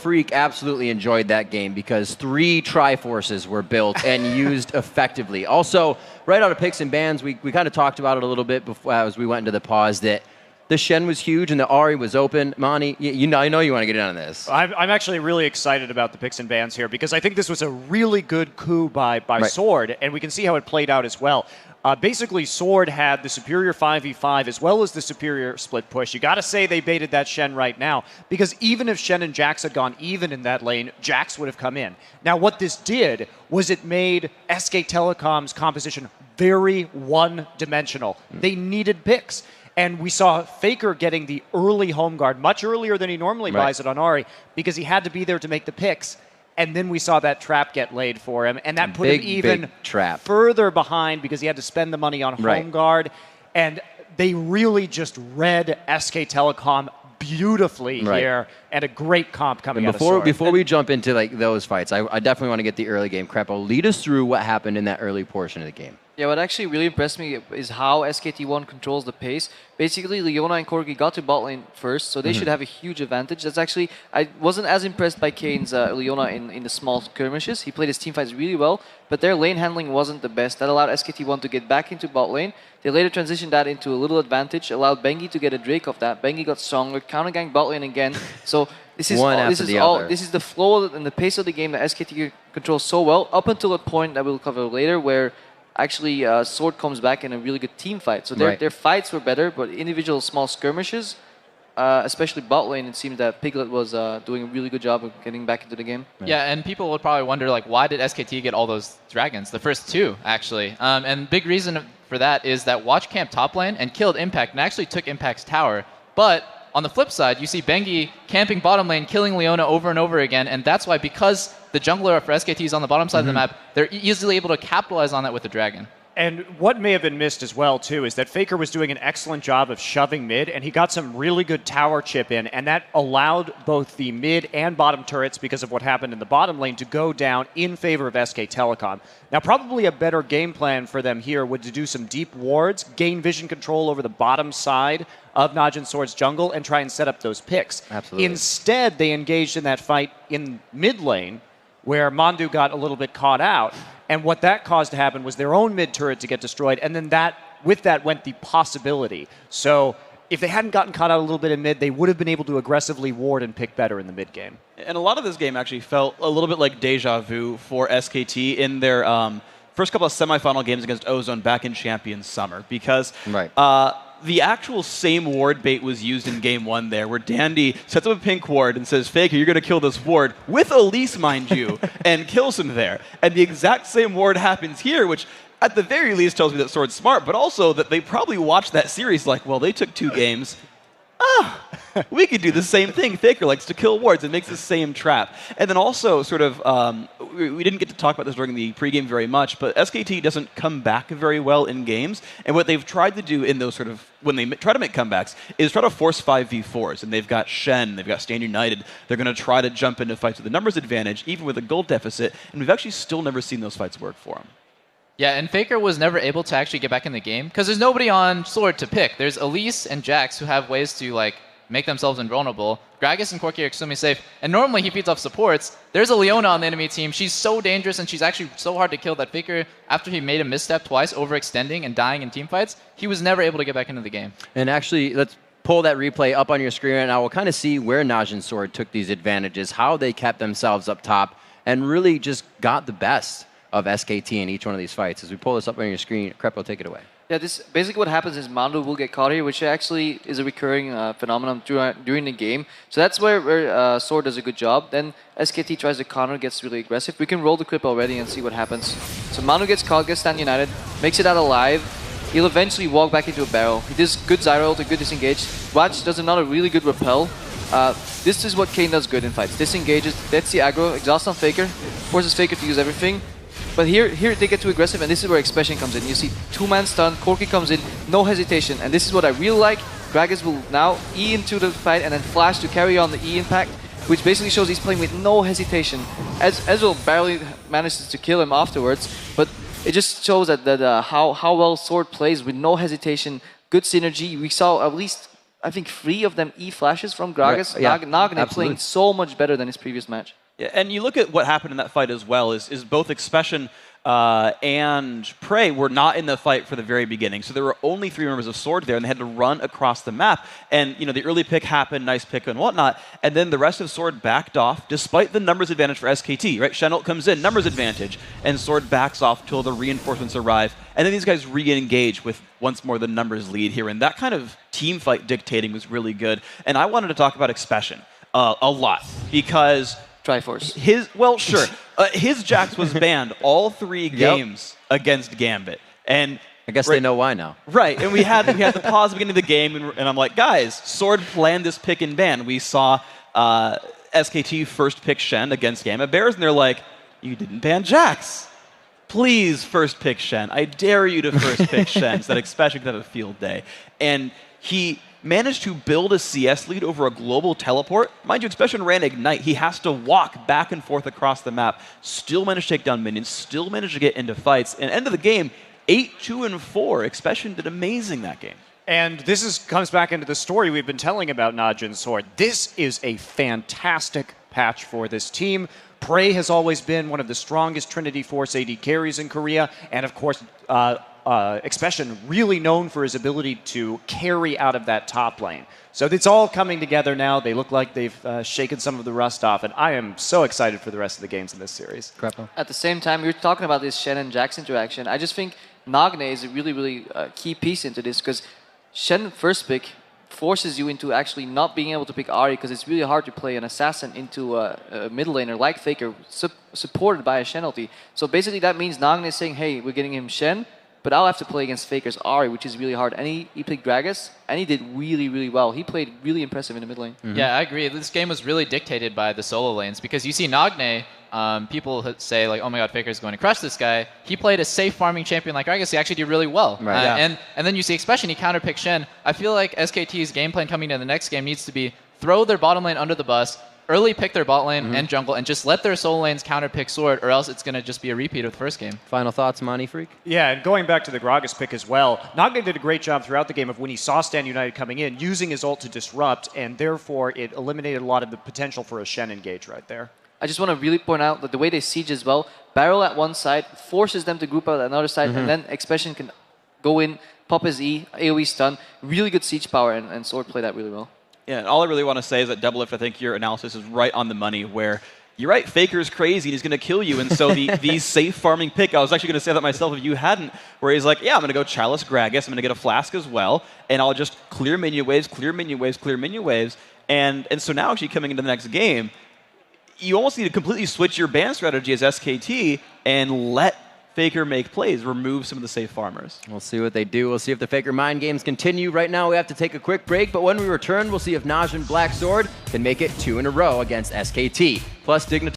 Freak absolutely enjoyed that game because 3 Triforces were built and used effectively. Also, right out of picks and bans, we kind of talked about it a little bit before, as we went into the pause, that the Shen was huge and the Ahri was open. Mani, I know you want to get in on this. I'm actually really excited about the picks and bans here because I think this was a really good coup by Right. Sword, and we can see how it played out as well. Basically, Sword had the superior 5v5 as well as the superior split push. You got to say they baited that Shen right now because even if Shen and Jax had gone even in that lane, Jax would have come in. Now, what this did was it made SK Telecom's composition very one-dimensional. They needed picks. And we saw Faker getting the early home guard much earlier than he normally buys it on Ahri because he had to be there to make the picks. And then we saw that trap get laid for him. And that put him even further behind because he had to spend the money on home guard. And they really just read SK Telecom beautifully here, and a great comp coming out of Sword. Before we jump into like those fights, I definitely want to get the early game. Crepo, lead us through what happened in that early portion of the game. Yeah, what actually really impressed me is how SKT1 controls the pace. Basically, Leona and Corki got to bot lane first, so they should have a huge advantage. That's actually, I wasn't as impressed by Kane's Leona in the small skirmishes. He played his teamfights really well, but their lane handling wasn't the best. That allowed SKT1 to get back into bot lane. They later transitioned that into a little advantage, allowed Bengi to get a Drake off that. Bengi got stronger, counter-gang bot lane again. So this is this is the flow and the pace of the game that SKT controls so well, up until a point that we'll cover later, where actually Sword comes back in a really good team fight. So their fights were better, but individual small skirmishes, especially bot lane, it seems that Piglet was doing a really good job of getting back into the game. Yeah, and people would probably wonder, like, why did SKT get all those dragons? The first 2, actually. And big reason for that is that Watch camped top lane and killed Impact and actually took Impact's tower. But on the flip side, you see Bengi camping bottom lane, killing Leona over and over again, and that's why, because the jungler for SKT is on the bottom side of the map, they're easily able to capitalize on that with the dragon. And what may have been missed as well, too, is that Faker was doing an excellent job of shoving mid, and he got some really good tower chip in, and that allowed both the mid and bottom turrets, because of what happened in the bottom lane, to go down in favor of SK Telecom. Now, probably a better game plan for them here would to do some deep wards, gain vision control over the bottom side of NaJin Sword's jungle, and try and set up those picks. Absolutely. Instead, they engaged in that fight in mid lane, where Mandu got a little bit caught out. And what that caused to happen was their own mid turret to get destroyed, and then with that went the possibility. So if they hadn't gotten caught out a little bit in mid, they would have been able to aggressively ward and pick better in the mid game. And a lot of this game actually felt a little bit like deja vu for SKT in their first couple of semifinal games against Ozone back in Champions Summer, because the actual same ward bait was used in game 1 there, where Dandy sets up a pink ward and says, Faker, you're going to kill this ward, with Elise, mind you, and kills him there. And the exact same ward happens here, which at the very least tells me that Sword's smart, but also that they probably watched that series like, well, they took 2 games. We could do the same thing. Faker likes to kill wards and makes the same trap. And then also sort of, we didn't get to talk about this during the pregame very much, but SKT doesn't come back very well in games. And what they've tried to do in those sort of, when they try to make comebacks, is try to force 5v4s. And they've got Shen, they've got Stand United. They're going to try to jump into fights with a numbers advantage, even with a gold deficit. And we've actually still never seen those fights work for them. Yeah, and Faker was never able to actually get back in the game because there's nobody on Sword to pick. There's Elise and Jax who have ways to like make themselves invulnerable. Gragas and Corki are extremely safe, and normally he feeds off supports. There's a Leona on the enemy team. She's so dangerous, and she's actually so hard to kill that Faker, after he made a misstep twice, overextending and dying in teamfights, he was never able to get back into the game. And actually, let's pull that replay up on your screen right now. We'll kind of see where NaJin Sword took these advantages, how they kept themselves up top, and really just got the best of SKT in each one of these fights. As we pull this up on your screen, Crepo, take it away. Yeah, this basically what happens is Mandu will get caught here, which actually is a recurring phenomenon during the game. So that's where Sword does a good job. Then SKT tries to counter, gets really aggressive. We can roll the clip already and see what happens. So Mandu gets caught, gets Stand United, makes it out alive. He'll eventually walk back into a barrel. He does good Zyro ult, a good disengage. Watch does another really good repel. This is what Kane does good in fights. Disengages, gets the aggro, exhaust on Faker, forces Faker to use everything. But here they get too aggressive, and this is where Expression comes in. You see 2-man stun, Corki comes in, no hesitation. And this is what I really like. Gragas will now E into the fight and then flash to carry on the E impact, which basically shows he's playing with no hesitation. Ezreal barely manages to kill him afterwards, but it just shows that how well Sword plays with no hesitation, good synergy. We saw at least I think 3 of them E flashes from Gragas. Right, yeah, Nagne playing so much better than his previous match. Yeah, and you look at what happened in that fight as well, is both Expression and Prey were not in the fight for the very beginning. So there were only 3 members of Sword there, and they had to run across the map. And, you know, the early pick happened, nice pick and whatnot, and then the rest of Sword backed off, despite the numbers advantage for SKT, right? Chenault comes in, numbers advantage, and Sword backs off till the reinforcements arrive. And then these guys re-engage with once more the numbers lead here. And that kind of team fight dictating was really good. And I wanted to talk about Expression a lot, because Triforce. His Jax was banned all 3 games against Gambit, and I guess they know why now. Right, and we had the pause at the beginning of the game, and I'm like, guys, Sword planned this pick and ban. We saw SKT first pick Shen against Gambit Bears, and they're like, you didn't ban Jax. Please first pick Shen. I dare you to first pick Shen so that Expression could have a field day. And he managed to build a CS lead over a global teleport. Mind you, Expression ran Ignite. He has to walk back and forth across the map, still managed to take down minions, still managed to get into fights. And end of the game, 8-2-4. Expression did amazing that game. And this comes back into the story we've been telling about NaJin Sword. This is a fantastic patch for this team. Prey has always been one of the strongest Trinity Force AD carries in Korea, and of course, Expression really known for his ability to carry out of that top lane. So it's all coming together now. They look like they've shaken some of the rust off, and I am so excited for the rest of the games in this series. At the same time, we were talking about this Shen and Jax interaction. I just think Nagne is a really, really key piece into this, because Shen first pick forces you into actually not being able to pick Ahri, because it's really hard to play an assassin into a middle laner like Faker, supported by a Shen ulti. So basically that means Nagne is saying, hey, we're getting him Shen, but I'll have to play against Faker's Ahri, which is really hard. And he picked Gragas, and he did really, really well. He played really impressive in the mid lane. Yeah, I agree. This game was really dictated by the solo lanes, because you see Nagne, people say like, oh my god, Faker's going to crush this guy. He played a safe farming champion like Gragas. He actually did really well. Right. And then you see Expression, he counterpicked Shen. I feel like SKT's game plan coming into the next game needs to be throw their bottom lane under the bus, early pick their bot lane and jungle, and just let their solo lanes counterpick Sword, or else it's going to just be a repeat of the first game. Final thoughts, Monty Freak? Yeah, and going back to the Gragas pick as well, Nagne did a great job throughout the game of when he saw Stand United coming in, using his ult to disrupt, and therefore it eliminated a lot of the potential for a Shen engage right there. I just want to really point out that the way they siege as well, Barrel at one side forces them to group out at another side, and then Expression can go in, pop his E, AoE stun, really good siege power, and Sword played that really well. Yeah, and all I really want to say is that Doublelift, I think your analysis is right on the money, where you're right, Faker's crazy and he's going to kill you, and so the safe farming pick, I was actually going to say that myself if you hadn't, where he's like, yeah, I'm going to go Chalice Gragas, I'm going to get a Flask as well, and I'll just clear minion waves, clear minion waves, clear minion waves, and so now actually coming into the next game, you almost need to completely switch your ban strategy as SKT and let Faker make plays, remove some of the safe farmers. We'll see what they do. We'll see if the Faker mind games continue. Right now we have to take a quick break, but when we return, we'll see if NaJin Black Sword can make it 2 in a row against SKT. Plus, Dignity